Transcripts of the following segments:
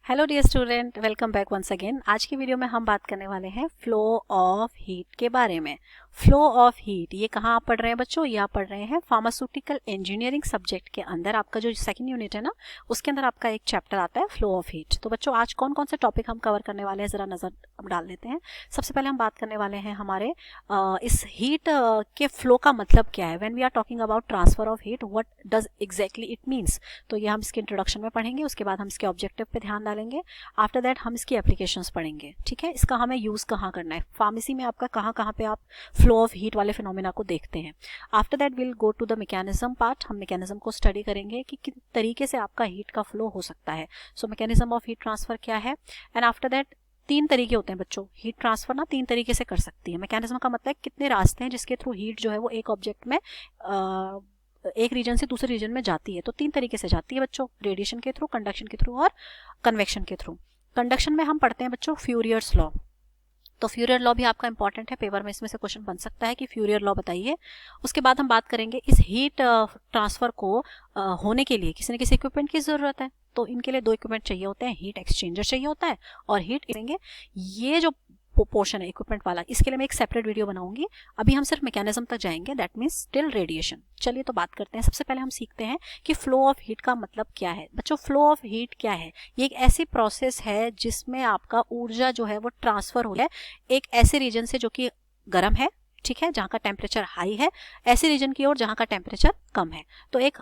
Hello dear student, welcome back once again. आज की video में हम बात करने वाले हैं फ्लो ऑफ हीट के बारे में। फ्लो ऑफ हीट ये कहाँ आप पढ़ रहे हैं बच्चों? ये आप पढ़ रहे हैं फार्मास्यूटिकल इंजीनियरिंग सब्जेक्ट के अंदर। आपका जो सेकंड यूनिट है ना, उसके अंदर आपका एक चैप्टर आता है फ्लो ऑफ हीट। तो बच्चों आज कौन कौन से टॉपिक हम कवर करने वाले हैं जरा नजर डाल लेते हैं। सबसे पहले हम बात करने वाले हैं हमारे इस हीट के फ्लो का मतलब क्या है। When we are talking about transfer of heat, what does exactly it means. तो ये हम इसके इंट्रोडक्शन में पढ़ेंगे, उसके बाद हम इसके ऑब्जेक्टिव पे ध्यान डालेंगे। आफ्टर दैट हम इसकी एप्लीकेशंस पढ़ेंगे। ठीक है, इसका हमें यूज कहाँ करना है, फार्मेसी में आपका कहाँ कहाँ पे आप फ्लो ऑफ हीट वाले फिनोमेना को देखते हैं। After that will go to the mechanism part. हम मैकेनिज्म को स्टडी करेंगे कि किस तरीके से आपका हीट का फ्लो हो सकता है। सो मैकेनिज्म ऑफ हीट ट्रांसफर क्या है। एंड आफ्टर दैट तीन तरीके होते हैं बच्चों, हीट ट्रांसफर ना तीन तरीके से कर सकती है। मैकेनिज्म का मतलब कितने रास्ते हैं जिसके थ्रू हीट जो है वो एक ऑब्जेक्ट में एक रीजन से दूसरे रीजन में जाती है। तो तीन तरीके से जाती है बच्चों, रेडिएशन के थ्रू, कंडक्शन के थ्रू और कन्वेक्शन के थ्रू। कंडक्शन में हम पढ़ते हैं बच्चों फ्यूरियर्स लॉ। तो फ्यूरियर लॉ भी आपका इंपॉर्टेंट है, पेपर में इसमें से क्वेश्चन बन सकता है कि फ्यूरियर लॉ बताइए। उसके बाद हम बात करेंगे इस हीट ट्रांसफर को होने के लिए किसी न किसी इक्विपमेंट की जरूरत है। तो इनके लिए दो इक्विपमेंट चाहिए होते हैं, हीट एक्सचेंजर चाहिए होता है और हीट देंगे। ये जो पोर्शन है इक्विपमेंट वाला, इसके लिए मैं एक सेपरेट वीडियो बनाऊंगी। अभी हम सिर्फ मैकेनिज्म तक जाएंगे, दैट मीन्स टिल रेडिएशन। चलिए तो बात करते हैं। सबसे पहले हम सीखते हैं कि फ्लो ऑफ हीट का मतलब क्या है। बच्चों फ्लो ऑफ हीट क्या है? ये एक ऐसी प्रोसेस है जिसमें आपका ऊर्जा जो है वो ट्रांसफर हो है एक ऐसे रीजन से जो कि गर्म है, ठीक है, जहाँ का टेम्परेचर हाई है, ऐसे रीजन की ओर जहाँ का टेम्परेचर कम है। तो एक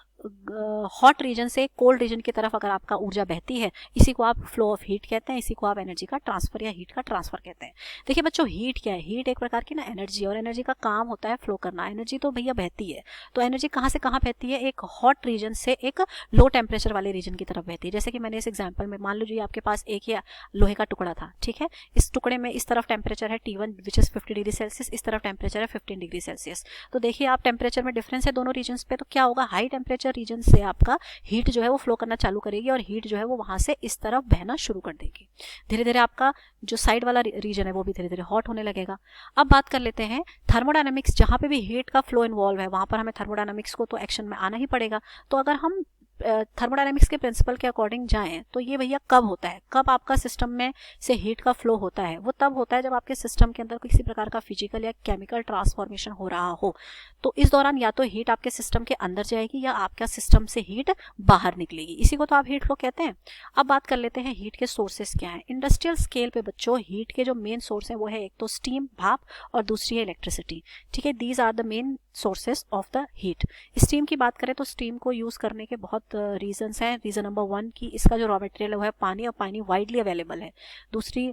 हॉट रीजन से कोल्ड रीजन की तरफ अगर आपका ऊर्जा बहती है, इसी को आप फ्लो ऑफ हीट कहते हैं, इसी को आप एनर्जी का ट्रांसफर या हीट का ट्रांसफर कहते हैं। देखिए बच्चों हीट क्या है? हीट एक प्रकार की ना एनर्जी, और एनर्जी का काम होता है फ्लो करना। एनर्जी तो भैया बहती है, तो एनर्जी कहाँ से कहाँ बहती है? एक हॉट रीजन से एक लो टेम्परेचर वाले रीजन की तरफ बहती है। जैसे कि मैंने इस एग्जाम्पल में, मान लीजिए आपके पास एक या लोहे का टुकड़ा था, ठीक है, इस टुकड़े में इस तरफ टेम्परेचर है T1 which is 50 degree Celsius, इस तरफ टेम्परेचर है 15 डिग्री सेल्सियस। तो देखिए आप टेम्परेचर में डिफरेंस है दोनों रीजन पे, तो क्या होगा, हाई टेम्परेचर रीजन से आपका हीट जो है वो फ्लो करना चालू करेगी और हीट जो है वो वहां से इस तरफ बहना शुरू कर देगी। धीरे धीरे आपका जो साइड वाला रीजन है वो भी धीरे धीरे हॉट होने लगेगा। अब बात कर लेते हैं थर्मोडायनामिक्स। जहां पे भी हीट का फ्लो इन्वॉल्व है वहां पर हमें थर्मोडायनामिक्स को तो एक्शन में आना ही पड़ेगा। तो अगर हम थर्मोडायनामिक्स के प्रिंसिपल के अकॉर्डिंग जाएं तो ये भैया कब होता है, कब आपका सिस्टम में से हीट का फ्लो होता है? वो तब होता है जब आपके सिस्टम के अंदर किसी प्रकार का फिजिकल या केमिकल ट्रांसफॉर्मेशन हो रहा हो। तो इस दौरान या तो हीट आपके सिस्टम के अंदर जाएगी या आपका सिस्टम से हीट बाहर निकलेगी, इसी को तो आप हीट फ्लो कहते हैं। अब बात कर लेते हैं हीट के सोर्सेस क्या है। इंडस्ट्रियल स्केल पे बच्चों हीट के जो मेन सोर्स है वो है एक तो स्टीम, भाप, और दूसरी है इलेक्ट्रिसिटी। ठीक है, these are the main sources of the heat. Steam की बात करें तो स्टीम को यूज करने के बहुत रीजंस हैं। रीजन नंबर 1 कि इसका जो रॉ मटेरियल है वो है पानी, और पानी वाइडली अवेलेबल है। दूसरी,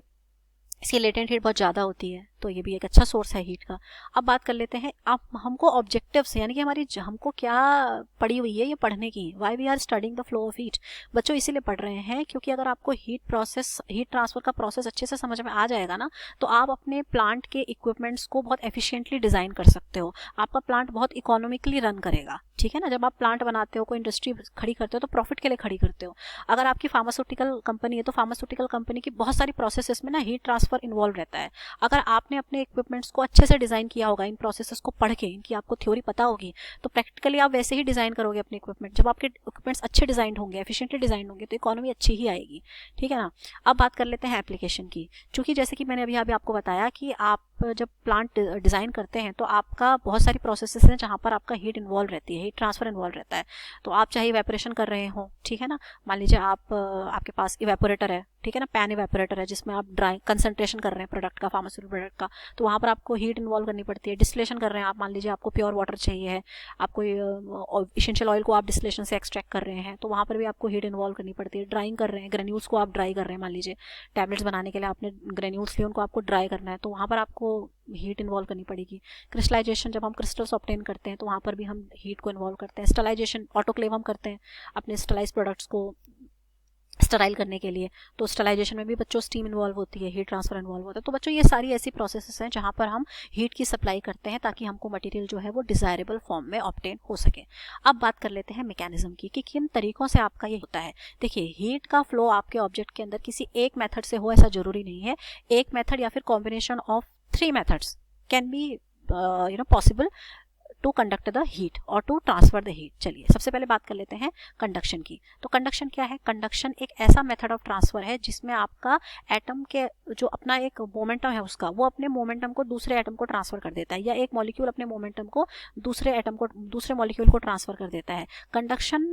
इसकी लेटेंट हीट बहुत ज़्यादा होती है, तो ये भी एक अच्छा सोर्स है हीट का। अब बात कर लेते हैं आप हमको ऑब्जेक्टिव्स, यानी कि हमारी हमको क्या पड़ी हुई है ये पढ़ने की। Why we are studying the flow of heat. बच्चों इसीलिए पढ़ रहे हैं क्योंकि अगर आपको हीट प्रोसेस, हीट ट्रांसफर का प्रोसेस अच्छे से समझ में आ जाएगा ना, तो आप अपने प्लांट के इक्विपमेंट्स को बहुत एफिशिएंटली डिजाइन कर सकते हो। आपका प्लांट बहुत इकोनॉमिकली रन करेगा। ठीक है ना, जब आप प्लांट बनाते हो, कोई इंडस्ट्री खड़ी करते हो तो प्रॉफिट के लिए खड़ी करते हो। अगर आपकी फार्मास्यूटिकल कंपनी है तो फार्मास्यूटिकल कंपनी की बहुत सारी प्रोसेसेस में ना हीट ट्रांसफर इन्वॉल्व रहता है। अगर आपने अपने इक्विपमेंट्स को अच्छे से डिजाइन किया होगा, इन प्रोसेसेस को पढ़ के, इनकी आपको थ्योरी पता होगी, तो प्रैक्टिकली आप वैसे ही डिजाइन करोगे अपने इक्विपमेंट। जब आपके इक्विपमेंट्स अच्छे डिजाइन होंगे, एफिशिएंटली डिजाइन होंगे, तो इकोनॉमी अच्छी ही आएगी। ठीक है ना। अब बात कर लेते हैं एप्लीकेशन की। क्योंकि जैसे कि मैंने अभी आपको बताया कि आप जब प्लांट डिजाइन करते हैं तो आपका बहुत सारी प्रोसेसेस हैं जहां पर आपका हीट इन्वॉल्व रहती है, हीट ट्रांसफर इन्वॉल्व रहता है। तो आप चाहे इवेपोरेशन कर रहे हो, ठीक है ना, मान लीजिए आप आपके पास इवेपोरेटर है, ठीक है ना, पैन इवेपोरेटर है जिसमें आप ड्राई कंसंट्रेशन कर रहे हैं प्रोडक्ट का, फार्मास्यूटिकल प्रोडक्ट का, तो वहां पर आपको हीट इन्वॉल्व करनी पड़ती है। डिस्टिलेशन कर रहे हैं आप, मान लीजिए आपको प्योर वाटर चाहिए है, आपको इसेंशियल ऑयल को आप डिस्टिलेशन से एक्सट्रैक्ट कर रहे हैं, तो वहां पर भी आपको हीट इन्वॉल्व करनी पड़ती है। ड्राइंग कर रहे हैं, ग्रेन्यूल्स को आप ड्राई कर रहे हैं, मान लीजिए टैबलेट्स बनाने के लिए आपने ग्रेन्यूल्स लिए, उनको आपको ड्राई करना है, तो वहां पर आपको हीट इन्वॉल्व करनी पड़ेगी। क्रिस्टलाइजेशन, जब हम क्रिस्टल्स ऑब्टेन करते हैं तो वहां पर भी हम हीट को इन्वॉल्व करते हैं। स्टरलाइजेशन, ऑटोक्लेव हम करते हैं अपने स्टरलाइज प्रोडक्ट्स को स्टराइल करने के लिए, तो स्टरलाइजेशन में भी बच्चों स्टीम इन्वॉल्व होती है, हीट ट्रांसफर इन्वॉल्व होता है। तो बच्चों ये सारी ऐसी प्रोसेसेस हैं जहां पर हम हीट की सप्लाई करते हैं ताकि हमको मटेरियल जो है वो डिजायरेबल फॉर्म में ऑब्टेन हो सके। अब बात कर लेते हैं मैकेनिज्म की कि किन तरीकों से आपका ये होता है। देखिए हीट का फ्लो आपके ऑब्जेक्ट के अंदर किसी एक मेथड से हो ऐसा जरूरी नहीं है। एक मेथड या फिर combination of 3 methods can be possible to conduct the heat और टू ट्रांसफर द हीट। चलिए सबसे पहले बात कर लेते हैं कंडक्शन की। तो कंडक्शन क्या है? कंडक्शन एक ऐसा मेथड ऑफ ट्रांसफर है जिसमें आपका एटम के जो अपना एक मोमेंटम है उसका, वो अपने मोमेंटम को दूसरे एटम को ट्रांसफर कर देता है, या एक मॉलिक्यूल अपने मोमेंटम को दूसरे मॉलिक्यूल को ट्रांसफर कर देता है। कंडक्शन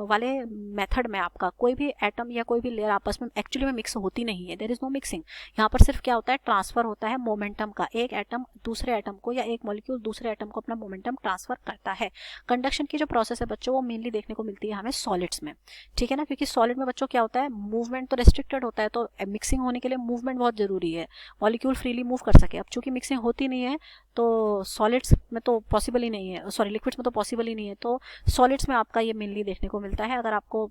वाले मेथड में आपका कोई भी एटम या कोई भी लेयर आपस में एक्चुअली में मिक्स होती नहीं है, देयर इज नो मिक्सिंग। यहाँ पर सिर्फ क्या होता है? ट्रांसफर होता है मोमेंटम का। एक एटम दूसरे एटम को या एक मॉलिक्यूल दूसरे एटम को अपना मोमेंटम ट्रांसफर करता है। कंडक्शन की जो प्रोसेस है बच्चों, वो मेनली देखने को मिलती है हमें सॉलिड्स में, ठीक है ना, क्योंकि सॉलिड में बच्चों क्या होता है? मूवमेंट तो रेस्ट्रिक्टेड होता है, तो मिक्सिंग होने के लिए मूवमेंट बहुत जरूरी है, मॉलिक्यूल फ्रीली मूव कर सके। अब चूंकि मिक्सिंग होती नहीं है तो सॉलिड्स में तो पॉसिबल ही नहीं है, सॉरी लिक्विड्स में तो पॉसिबल ही नहीं है, तो सॉलिड्स में आपका ये मेनली देखने को मिलता है। अगर आपको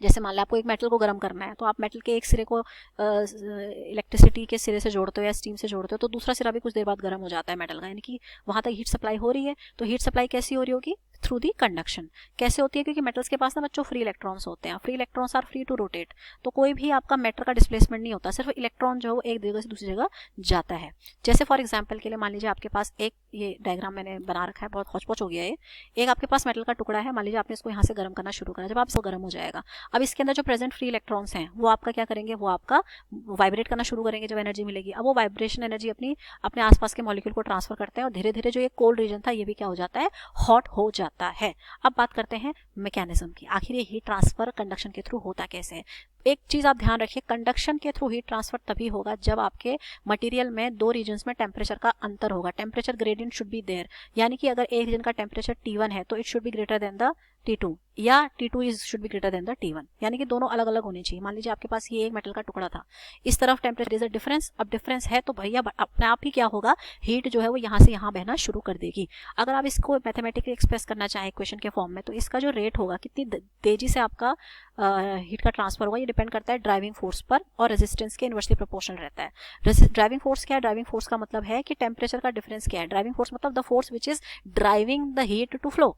जैसे मान लो आपको एक मेटल को गर्म करना है, तो आप मेटल के एक सिरे को इलेक्ट्रिसिटी के सिरे से जोड़ते हो या स्टीम से जोड़ते हो, तो दूसरा सिरा भी कुछ देर बाद गर्म हो जाता है मेटल का, यानी कि वहां तक हीट सप्लाई हो रही है। तो हीट सप्लाई कैसी हो रही होगी? Through the conduction. कैसे होती है? क्योंकि मेटल्स के पास ना बच्चों फ्री इलेक्ट्रॉन्स होते हैं, free electrons are free to rotate, तो कोई भी आपका मैटर का डिस्प्लेसमेंट नहीं होता, सिर्फ इलेक्ट्रॉन जो है वो एक जगह से दूसरी जगह जाता है। जैसे फॉर एग्जाम्पल के लिए मान लीजिए आपके पास एक, ये डायग्राम मैंने बना रखा है, बहुत हौच-पौच हो गया है, एक आपके पास मेटल का टुकड़ा है, मान लीजिए आपने इसको यहाँ से गर्म करना शुरू करा, जब आप इसको गर्म हो जाएगा, अब इसके अंदर जो प्रेजेंट फ्री इलेक्ट्रॉन्स हैं वो आपका क्या करेंगे? वो आपका वाइब्रेट करना शुरू करेंगे जब एनर्जी मिलेगी। अब वो वाइब्रेशन एनर्जी अपने आसपास के मॉलिक्यूल को ट्रांसफर करते हैं और धीरे धीरे जो ये कोल्ड रीजन था ये भी क्या हो जाता है? हॉट हो जाता है। अब बात करते हैं मैकेनिज्म की, आखिर ये हीट ट्रांसफर कंडक्शन के थ्रू होता कैसे है। एक चीज आप ध्यान रखिए, कंडक्शन के थ्रू हीट ट्रांसफर तभी होगा जब आपके मटेरियल में दो रीजन्स में टेम्परेचर का अंतर होगा, temperature gradient should be there, यानी कि अगर एक रीजन का टेम्परेचर T1 है तो it should be greater than the T2, या T2 is should be greater than the T1, यानी कि दोनों अलग अलग होने चाहिए। मान लीजिए आपके पास ये एक मेटल का टुकड़ा था, इस तरफ टेम्परेचर इज अ डिफरेंस, अब डिफरेंस है तो भैया अपने आप ही क्या होगा? हीट जो है वो यहाँ से यहाँ बहना शुरू कर देगी। अगर आप इसको मैथमेटिकली एक्सप्रेस करना चाहें इक्वेशन के फॉर्म में, तो इसका जो रेट होगा, कितनी तेजी से आपका हीट का ट्रांसफर होगा, ये डिपेंड करता है ड्राइविंग फोर्स पर, और रेजिस्टेंस के इनवर्सली प्रोपोर्शनल रहता है। ड्राइविंग फोर्स क्या है? ड्राइविंग फोर्स का मतलब है कि टेम्परेचर का डिफरेंस क्या है। ड्राइविंग फोर्स मतलब the force which is driving the heat to flow.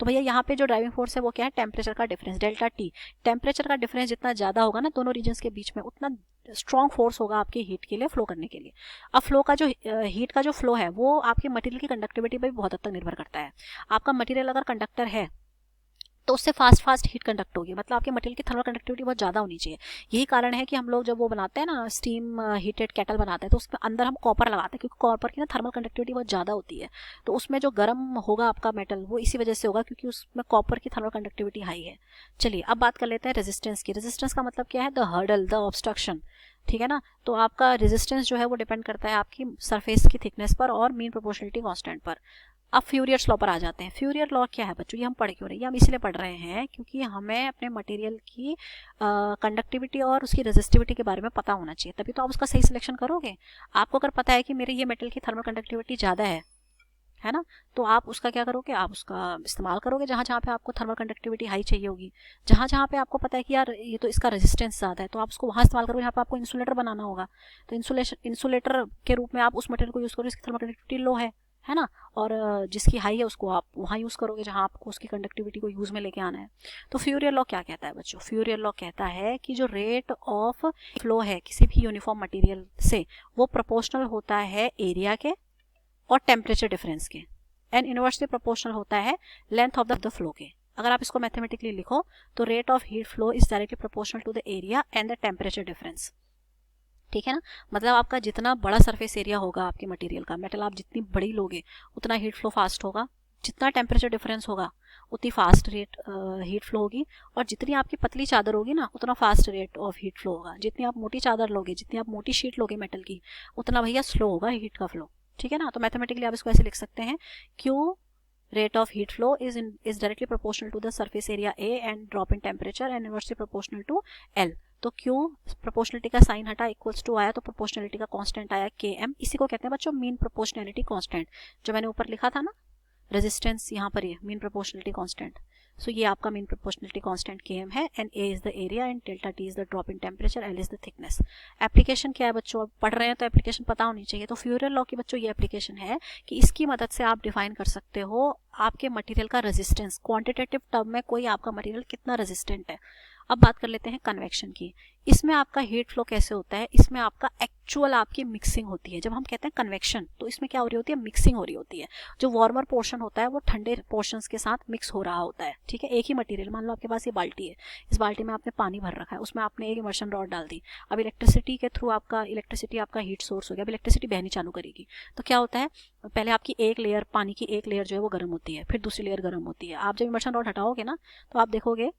तो भैया यहाँ पे जो ड्राइविंग फोर्स है वो क्या है? टेम्परेचर का डिफरेंस, डेल्टा टी। टेम्परेचर का डिफरेंस जितना ज्यादा होगा ना दोनों रीजन्स के बीच में, उतना स्ट्रॉन्ग फोर्स होगा आपकी हीट के लिए फ्लो करने के लिए। अब फ्लो का जो हीट का जो फ्लो है वो आपके मटेरियल की कंडक्टिविटी पर भी बहुत हद तक निर्भर करता है। आपका मटेरियल अगर कंडक्टर है तो उससे फास्ट हीट कंडक्ट होगी, मतलब आपके मटेरियल की थर्मल कंडक्टिविटी बहुत ज़्यादा होनी चाहिए। यही कारण है कि हम लोग जब वो बनाते हैं ना, स्टीम हीटेड केटल बनाते हैं, तो उसमें अंदर हम कॉपर लगाते हैं, क्योंकि कॉपर की ना थर्मल कंडक्टिविटी बहुत ज़्यादा होती है। तो उसमें जो गर्म होगा आपका मेटल वो इसी वजह से होगा क्योंकि उसमें कॉपर की थर्मल कंडक्टिविटी हाई है। चलिए अब बात कर लेते हैं रेजिस्टेंस की। रेजिस्टेंस का मतलब क्या है? द हर्डल, द ऑब्स्ट्रक्शन, ठीक है ना। तो आपका रेजिस्टेंस जो है वो डिपेंड करता है आपकी सरफेस की थिकनेस पर और मीन प्रोपोर्शनलिटी कांस्टेंट पर। अब फ्यूरियर्स लॉ पर आ जाते हैं। फ्यूरियर लॉ क्या है बच्चों? ये हम पढ़ क्यों रहे हैं? हम इसलिए पढ़ रहे हैं क्योंकि हमें अपने मटेरियल की कंडक्टिविटी और उसकी रेजिस्टिविटी के बारे में पता होना चाहिए, तभी तो आप उसका सही सिलेक्शन करोगे। आपको अगर पता है कि मेरे ये मेटल की थर्मल कंडक्टिविटी ज़्यादा है ना, तो आप उसका क्या करोगे? आप उसका इस्तेमाल करोगे जहाँ जहाँ पे आपको थर्मल कंडक्टिविटी हाई चाहिए होगी। जहाँ जहाँ पे आपको पता है कि यार ये तो इसका रेजिस्टेंस ज़्यादा है, तो आप उसको वहाँ इस्तेमाल करोगे जहाँ पे आपको इंसुलेटर बनाना होगा। तो इंसुलेटर के रूप में आप उस मटेरियल को यूज़ करोगे जिसकी थर्मल कंडक्टिविटी लो है ना, और जिसकी हाई है उसको आप वहाँ यूज़ करोगे जहाँ आपको उसकी कंडक्टिविटी को यूज़ में लेके आना है। तो फ्यूरियर लॉ क्या कहता है बच्चों? फ्यूरियर लॉ कहता है कि जो रेट ऑफ फ्लो है किसी भी यूनिफॉर्म मटेरियल से, वो प्रोपोर्शनल होता है एरिया के और टेम्परेचर डिफरेंस के, एंड इनवर्सली प्रोपोर्शनल होता है लेंथ ऑफ द फ्लो के। अगर आप इसको मैथमेटिकली लिखो तो rate of heat flow is directly proportional to the area and the temperature difference, ठीक है ना। मतलब आपका जितना बड़ा सरफेस एरिया होगा आपके मटेरियल का, मेटल आप जितनी बड़ी लोगे उतना हीट फ्लो फास्ट होगा, जितना टेम्परेचर डिफरेंस होगा उतनी फास्ट रेट हीट फ्लो होगी, और जितनी आपकी पतली चादर होगी ना उतना fast rate of heat flow होगा। जितनी आप मोटी चादर लोगे, जितनी आप मोटी शीट लोगे मेटल की, उतना भैया स्लो होगा हीट का फ्लो, ठीक है ना। तो मैथमेटिकली आप इसको ऐसे लिख सकते हैं, Q rate of heat flow is directly proportional to the surface area A and drop in temperature and inversely proportional to L। तो Q प्रोपोर्शनलिटी का साइन हटा, इक्वल्स टू आया, तो प्रोपोर्शनलिटी का कांस्टेंट आया Km। इसी को कहते हैं बच्चों मीन प्रोपोर्शनलिटी कांस्टेंट, जो मैंने ऊपर लिखा था ना रेजिस्टेंस, यहाँ पर ये मीन प्रोपोर्शनलिटी कांस्टेंट। सो ये आपका मीन प्रोपोर्शनलिटी कांस्टेंट Km है, and A is the area and delta T is the drop in temperature, L is the thickness. Application क्या है बच्चों? अब पढ़ रहे हैं तो एप्लीकेशन पता होनी चाहिए। तो फ्यूरियर लॉ की बच्चों ये एप्लीकेशन है कि इसकी मदद से आप डिफाइन कर सकते हो आपके मटेरियल का रेजिस्टेंस, क्वांटिटेटिव टर्म में कोई आपका मटेरियल कितना रेजिस्टेंट है। अब बात कर लेते हैं कन्वेक्शन की। इसमें आपका हीट फ्लो कैसे होता है, इसमें आपका एक्चुअल आपकी मिक्सिंग होती है। जब हम कहते हैं कन्वेक्शन तो इसमें क्या हो रही होती है, मिक्सिंग हो रही होती है। जो वार्मर पोर्शन होता है वो ठंडे पोर्शंस के साथ मिक्स हो रहा होता है, ठीक है। एक ही मटेरियल, मान लो आपके पास ये बाल्टी है, इस बाल्टी में आपने पानी भर रखा है, उसमें आपने एक इमर्शन रॉड डाल दी। अब इलेक्ट्रिसिटी के थ्रू इलेक्ट्रिसिटी आपका हीट सोर्स हो गया, अब इलेक्ट्रिसिटी बहनी चालू करेगी। तो क्या होता है, पहले आपकी एक लेयर, पानी की एक लेयर जो है वो गर्म होती है, फिर दूसरी लेयर गर्म होती है। आप जब इमर्शन रॉड हटाओगे ना तो आप देखोगे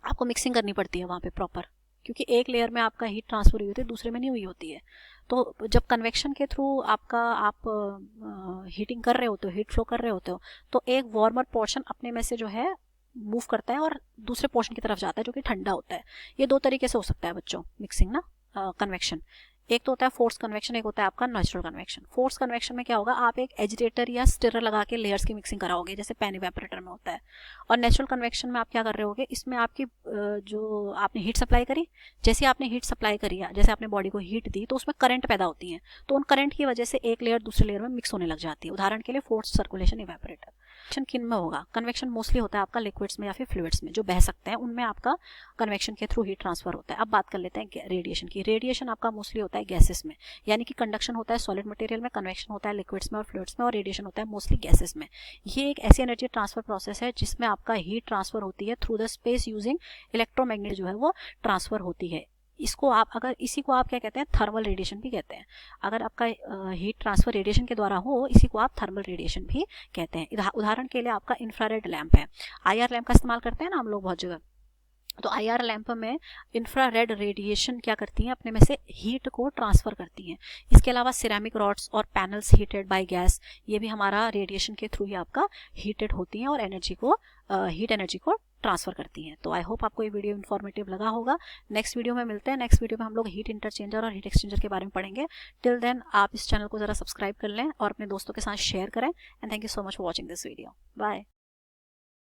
आपको मिक्सिंग करनी पड़ती है वहाँ पे प्रॉपर, क्योंकि एक लेयर में आपका हीट ट्रांसफर हुई होती है, दूसरे में नहीं हुई होती है। तो जब कन्वेक्शन के थ्रू आप हीटिंग कर रहे होते हो, हीट फ्लो कर रहे होते हो, तो एक वार्मर पोर्शन अपने में से जो है मूव करता है और दूसरे पोर्शन की तरफ जाता है जो कि ठंडा होता है। ये दो तरीके से हो सकता है बच्चों मिक्सिंग ना, कन्वेक्शन। एक तो होता है फोर्स कन्वेक्शन, एक होता है आपका नेचुरल कन्वेक्शन। फोर्स कन्वेक्शन में क्या होगा, आप एक एजिटेटर या स्टिरर लगा के लेयर्स की मिक्सिंग कराओगे, जैसे पेन इवेपोरेटर में होता है। और नेचुरल कन्वेक्शन में आप क्या कर रहे होगे, इसमें आपकी जो आपने हीट सप्लाई करी, जैसे आपने हीट सप्लाई करी, जैसे आपने बॉडी को हीट दी, तो उसमें करंट पैदा होती है, तो उन करंट की वजह से एक लेयर दूसरे लेयर में मिक्स होने लग जाती है। उदाहरण के लिए फोर्स सर्कुलेशन इवेपोरेटर। किन में होगा, कन्वेक्शन मोस्टली होता है आपका लिक्विड्स में या फिर फ्लूइड्स में जो बह सकते हैं, उनमें आपका कन्वेक्शन के थ्रू हीट ट्रांसफर होता है। अब बात कर लेते हैं रेडिएशन की। रेडिएशन आपका मोस्टली होता है गैसेस में, यानी कि कंडक्शन होता है सॉलिड मटेरियल में, कन्वेक्शन होता है लिक्विड्स में और फ्लूइड्स में, और रेडिएशन होता है मोस्टली गैसेस में। ये एक ऐसी एनर्जी ट्रांसफर प्रोसेस है जिसमें आपका हीट ट्रांसफर होती है through the space using electromagnet जो है वो ट्रांसफर होती है। इसी को आप क्या कहते हैं, थर्मल रेडिएशन भी कहते हैं। अगर आपका हीट ट्रांसफर रेडिएशन के द्वारा हो, इसी को आप थर्मल रेडिएशन भी कहते हैं। उदाहरण के लिए आपका इंफ्रारेड लैंप है, IR लैंप का इस्तेमाल करते हैं ना हम लोग बहुत जगह। तो IR लैंप में इंफ्रारेड रेडिएशन क्या करती हैं, अपने में से हीट को ट्रांसफर करती हैं। इसके अलावा सिरेमिक रॉड्स और पैनल्स हीटेड बाय गैस, ये भी हमारा रेडिएशन के थ्रू ही आपका हीटेड होती हैं और हीट एनर्जी को ट्रांसफर करती हैं। तो आई होप आपको ये वीडियो इन्फॉर्मेटिव लगा होगा। नेक्स्ट वीडियो में मिलते हैं। नेक्स्ट वीडियो में हम लोग हीट इंटरचेंजर और हीट एक्सचेंजर के बारे में पढ़ेंगे। टिल देन आप इस चैनल को जरा सब्सक्राइब कर लें और अपने दोस्तों के साथ शेयर करें। And thank you so much for watching this video. Bye.